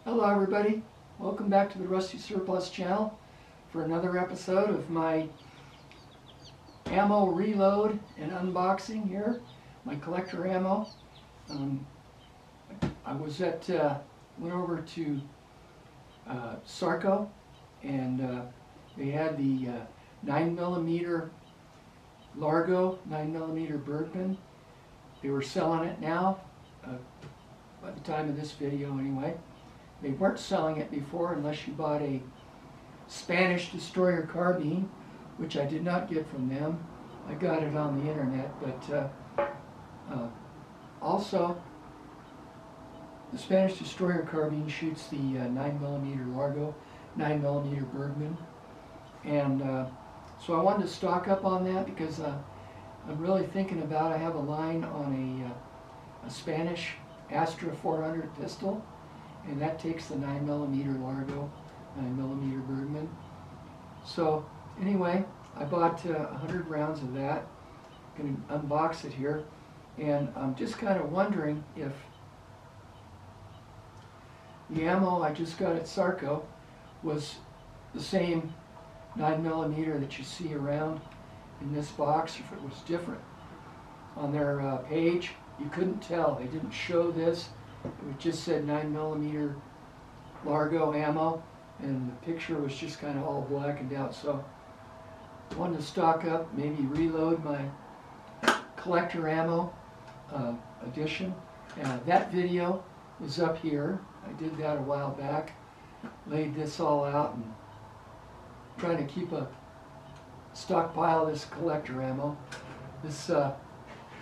Hello everybody, welcome back to the Rusty Surplus channel for another episode of my ammo reload and unboxing here, my collector ammo. I was went over to Sarco, and they had the 9mm Largo, 9mm Bergmann. They were selling it now, by the time of this video anyway. They weren't selling it before unless you bought a Spanish Destroyer Carbine, which I did not get from them. I got it on the internet, but also the Spanish Destroyer Carbine shoots the 9mm Largo, 9mm Bergmann, and so I wanted to stock up on that because I'm really thinking about, I have a line on a Spanish Astra 400 pistol, and that takes the 9mm Largo, 9mm Bergmann. So anyway, I bought 100 rounds of that. I'm going to unbox it here, and I'm just kind of wondering if the ammo I just got at Sarco was the same 9mm that you see around in this box, if it was different. On their page, you couldn't tell. They didn't show this. It just said 9mm Largo ammo, and the picture was just kind of all blackened out. So I wanted to stock up, maybe reload my collector ammo edition. That video is up here. I did that a while back. Laid this all out and trying to keep a stockpile of this collector ammo. This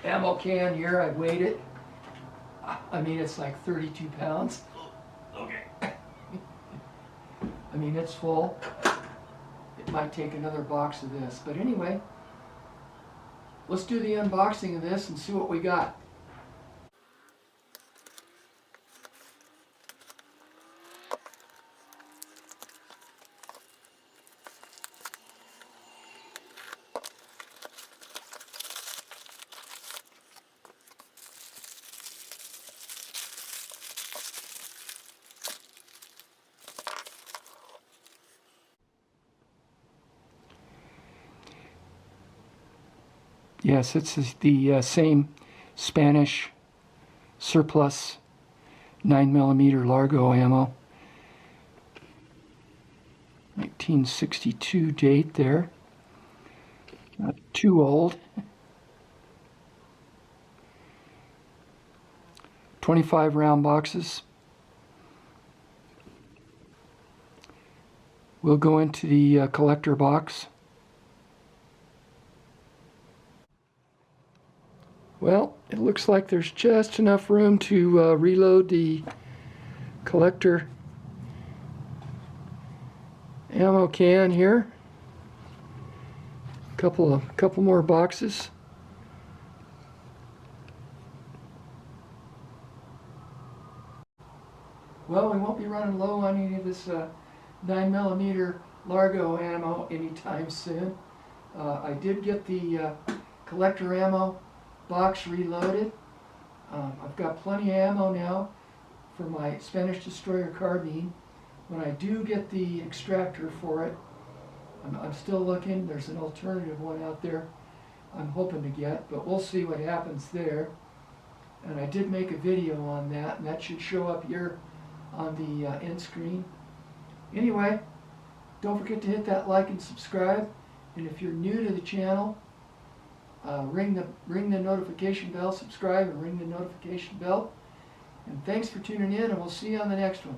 ammo can here, I weighed it. I mean, it's like 32 pounds. Okay. I mean, it's full. It might take another box of this. But anyway, let's do the unboxing of this and see what we got. Yes, it's the same Spanish surplus 9mm Largo ammo. 1962 date there. Not too old. 25 round boxes. We'll go into the collector box. Well, it looks like there's just enough room to reload the collector ammo can here. Couple more boxes. Well, we won't be running low on any of this 9mm Largo ammo anytime soon. I did get the collector ammo box reloaded. I've got plenty of ammo now for my Spanish Destroyer Carbine. When I do get the extractor for it, I'm still looking. There's an alternative one out there I'm hoping to get, but we'll see what happens there. And I did make a video on that, and that should show up here on the end screen. Anyway, don't forget to hit that like and subscribe, and if you're new to the channel, ring the notification bell, subscribe and ring the notification bell. And thanks for tuning in, and we'll see you on the next one.